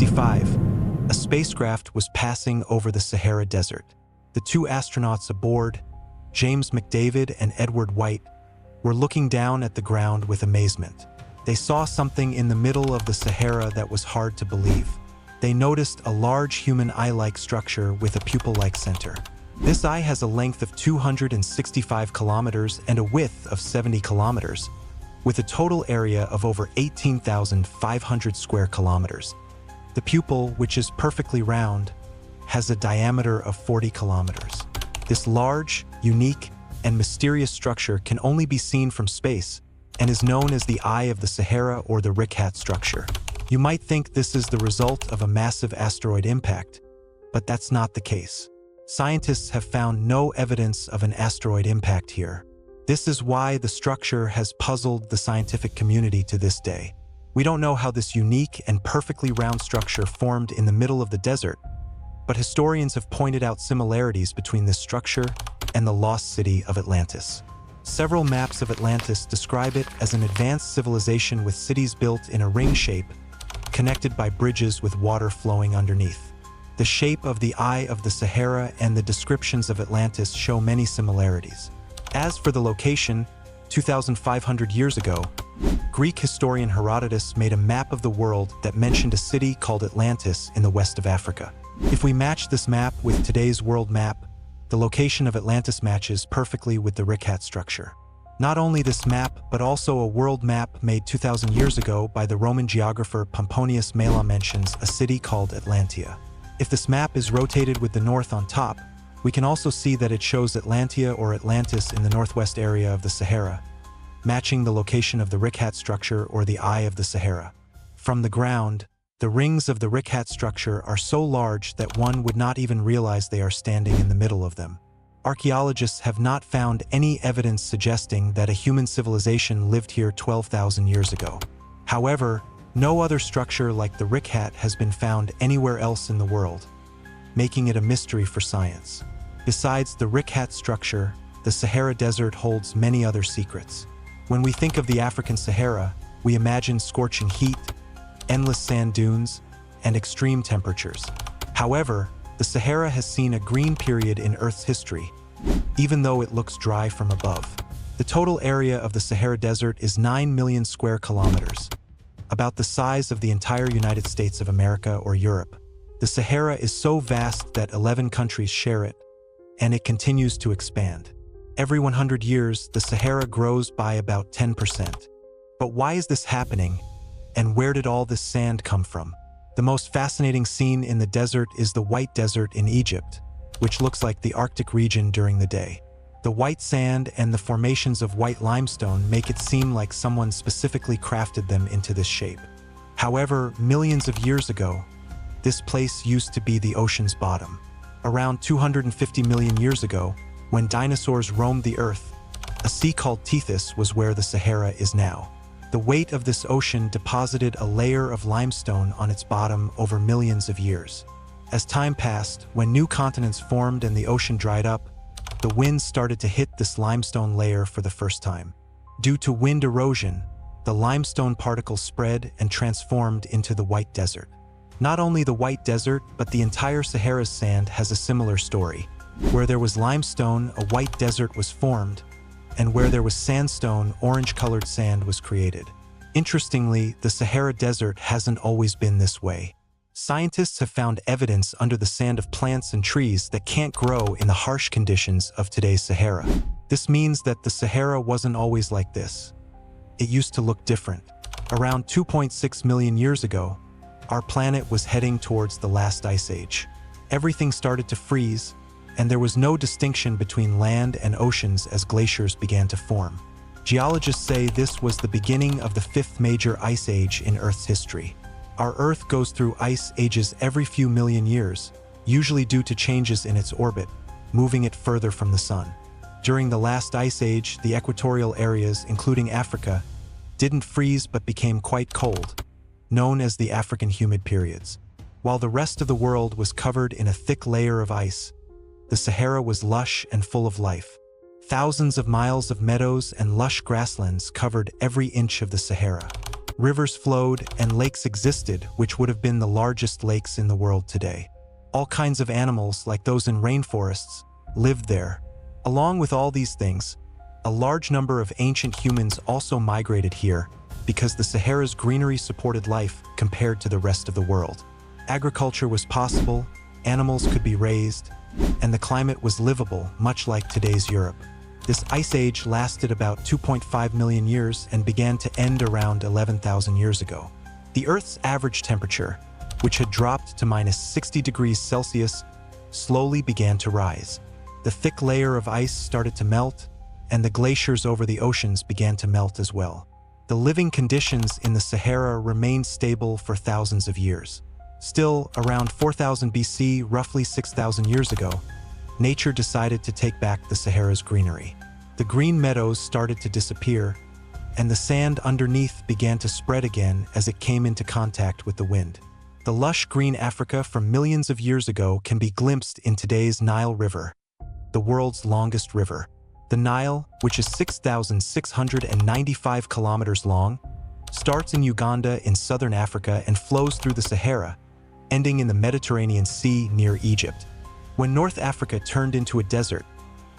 1965, a spacecraft was passing over the Sahara Desert. The two astronauts aboard, James McDavid and Edward White, were looking down at the ground with amazement. They saw something in the middle of the Sahara that was hard to believe. They noticed a large human eye-like structure with a pupil-like center. This eye has a length of 265 kilometers and a width of 70 kilometers, with a total area of over 18,500 square kilometers. The pupil, which is perfectly round, has a diameter of 40 kilometers. This large, unique, and mysterious structure can only be seen from space and is known as the Eye of the Sahara or the Richat Structure. You might think this is the result of a massive asteroid impact, but that's not the case. Scientists have found no evidence of an asteroid impact here. This is why the structure has puzzled the scientific community to this day. We don't know how this unique and perfectly round structure formed in the middle of the desert, but historians have pointed out similarities between this structure and the lost city of Atlantis. Several maps of Atlantis describe it as an advanced civilization with cities built in a ring shape, connected by bridges with water flowing underneath. The shape of the Eye of the Sahara and the descriptions of Atlantis show many similarities. As for the location, 2,500 years ago, Greek historian Herodotus made a map of the world that mentioned a city called Atlantis in the west of Africa. If we match this map with today's world map, the location of Atlantis matches perfectly with the Richat Structure. Not only this map, but also a world map made 2,000 years ago by the Roman geographer Pomponius Mela mentions a city called Atlantia. If this map is rotated with the north on top, we can also see that it shows Atlantia or Atlantis in the northwest area of the Sahara, matching the location of the Richat Structure or the Eye of the Sahara. From the ground, the rings of the Richat Structure are so large that one would not even realize they are standing in the middle of them. Archaeologists have not found any evidence suggesting that a human civilization lived here 12,000 years ago. However, no other structure like the Richat has been found anywhere else in the world, making it a mystery for science. Besides the Richat Structure, the Sahara Desert holds many other secrets. When we think of the African Sahara, we imagine scorching heat, endless sand dunes, and extreme temperatures. However, the Sahara has seen a green period in Earth's history, even though it looks dry from above. The total area of the Sahara Desert is 9 million square kilometers, about the size of the entire United States of America or Europe. The Sahara is so vast that 11 countries share it, and it continues to expand. Every 100 years, the Sahara grows by about 10%. But why is this happening, and where did all this sand come from? The most fascinating scene in the desert is the White Desert in Egypt, which looks like the Arctic region during the day. The white sand and the formations of white limestone make it seem like someone specifically crafted them into this shape. However, millions of years ago, this place used to be the ocean's bottom. Around 250 million years ago, when dinosaurs roamed the Earth, a sea called Tethys was where the Sahara is now. The weight of this ocean deposited a layer of limestone on its bottom over millions of years. As time passed, when new continents formed and the ocean dried up, the winds started to hit this limestone layer for the first time. Due to wind erosion, the limestone particles spread and transformed into the White Desert. Not only the White Desert, but the entire Sahara's sand has a similar story. Where there was limestone, a white desert was formed, and where there was sandstone, orange-colored sand was created. Interestingly, the Sahara Desert hasn't always been this way. Scientists have found evidence under the sand of plants and trees that can't grow in the harsh conditions of today's Sahara. This means that the Sahara wasn't always like this. It used to look different. Around 2.6 million years ago, our planet was heading towards the last ice age. Everything started to freeze, and there was no distinction between land and oceans as glaciers began to form. Geologists say this was the beginning of the fifth major ice age in Earth's history. Our Earth goes through ice ages every few million years, usually due to changes in its orbit, moving it further from the sun. During the last ice age, the equatorial areas, including Africa, didn't freeze but became quite cold, known as the African humid periods. While the rest of the world was covered in a thick layer of ice, the Sahara was lush and full of life. Thousands of miles of meadows and lush grasslands covered every inch of the Sahara. Rivers flowed and lakes existed, which would have been the largest lakes in the world today. All kinds of animals, like those in rainforests, lived there. Along with all these things, a large number of ancient humans also migrated here because the Sahara's greenery supported life compared to the rest of the world. Agriculture was possible, animals could be raised, and the climate was livable, much like today's Europe. This ice age lasted about 2.5 million years and began to end around 11,000 years ago. The Earth's average temperature, which had dropped to minus 60 degrees Celsius, slowly began to rise. The thick layer of ice started to melt, and the glaciers over the oceans began to melt as well. The living conditions in the Sahara remained stable for thousands of years. Still, around 4000 BC, roughly 6,000 years ago, nature decided to take back the Sahara's greenery. The green meadows started to disappear, and the sand underneath began to spread again as it came into contact with the wind. The lush green Africa from millions of years ago can be glimpsed in today's Nile River, the world's longest river. The Nile, which is 6,695 kilometers long, starts in Uganda in southern Africa and flows through the Sahara, ending in the Mediterranean Sea near Egypt. When North Africa turned into a desert,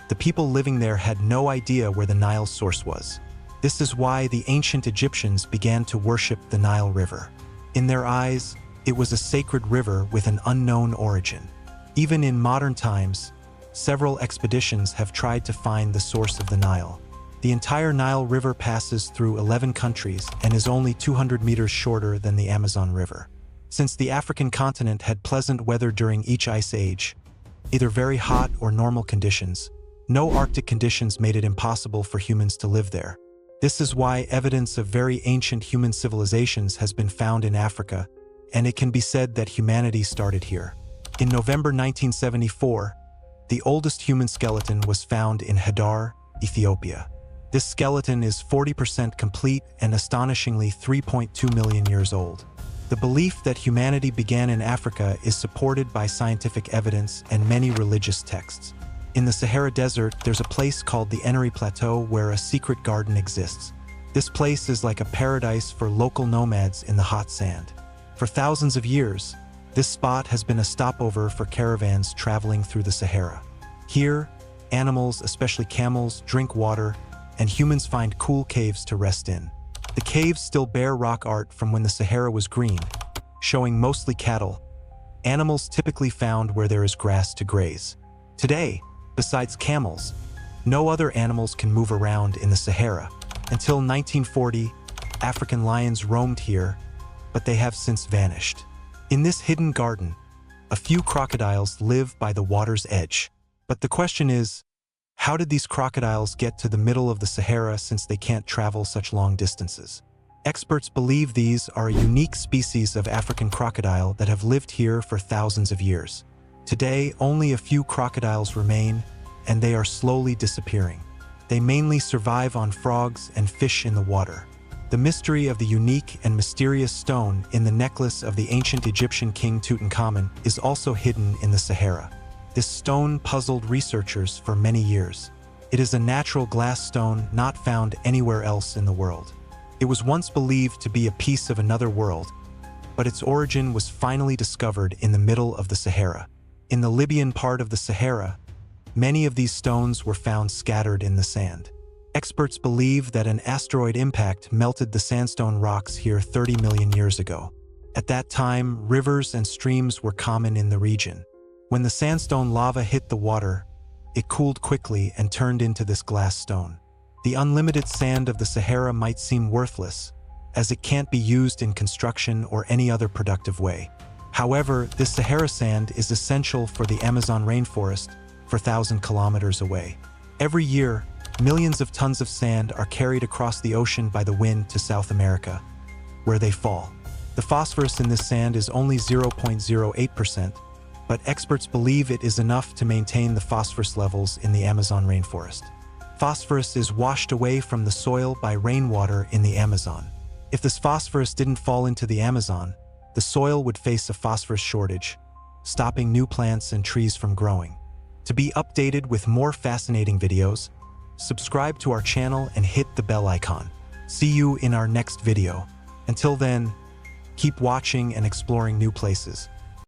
the people living there had no idea where the Nile's source was. This is why the ancient Egyptians began to worship the Nile River. In their eyes, it was a sacred river with an unknown origin. Even in modern times, several expeditions have tried to find the source of the Nile. The entire Nile River passes through 11 countries and is only 200 meters shorter than the Amazon River. Since the African continent had pleasant weather during each ice age, either very hot or normal conditions, no Arctic conditions made it impossible for humans to live there. This is why evidence of very ancient human civilizations has been found in Africa, and it can be said that humanity started here. In November 1974, the oldest human skeleton was found in Hadar, Ethiopia. This skeleton is 40% complete and astonishingly 3.2 million years old. The belief that humanity began in Africa is supported by scientific evidence and many religious texts. In the Sahara Desert, there's a place called the Ennery Plateau where a secret garden exists. This place is like a paradise for local nomads in the hot sand. For thousands of years, this spot has been a stopover for caravans traveling through the Sahara. Here, animals, especially camels, drink water, and humans find cool caves to rest in. The caves still bear rock art from when the Sahara was green, showing mostly cattle, animals typically found where there is grass to graze. Today, besides camels, no other animals can move around in the Sahara. Until 1940, African lions roamed here, but they have since vanished. In this hidden garden, a few crocodiles live by the water's edge. But the question is, how did these crocodiles get to the middle of the Sahara since they can't travel such long distances? Experts believe these are a unique species of African crocodile that have lived here for thousands of years. Today, only a few crocodiles remain, and they are slowly disappearing. They mainly survive on frogs and fish in the water. The mystery of the unique and mysterious stone in the necklace of the ancient Egyptian king Tutankhamun is also hidden in the Sahara. This stone puzzled researchers for many years. It is a natural glass stone not found anywhere else in the world. It was once believed to be a piece of another world, but its origin was finally discovered in the middle of the Sahara. In the Libyan part of the Sahara, many of these stones were found scattered in the sand. Experts believe that an asteroid impact melted the sandstone rocks here 30 million years ago. At that time, rivers and streams were common in the region. When the sandstone lava hit the water, it cooled quickly and turned into this glass stone. The unlimited sand of the Sahara might seem worthless, as it can't be used in construction or any other productive way. However, this Sahara sand is essential for the Amazon rainforest 4,000 kilometers away. Every year, millions of tons of sand are carried across the ocean by the wind to South America, where they fall. The phosphorus in this sand is only 0.08%, but experts believe it is enough to maintain the phosphorus levels in the Amazon rainforest. Phosphorus is washed away from the soil by rainwater in the Amazon. If this phosphorus didn't fall into the Amazon, the soil would face a phosphorus shortage, stopping new plants and trees from growing. To be updated with more fascinating videos, subscribe to our channel and hit the bell icon. See you in our next video. Until then, keep watching and exploring new places.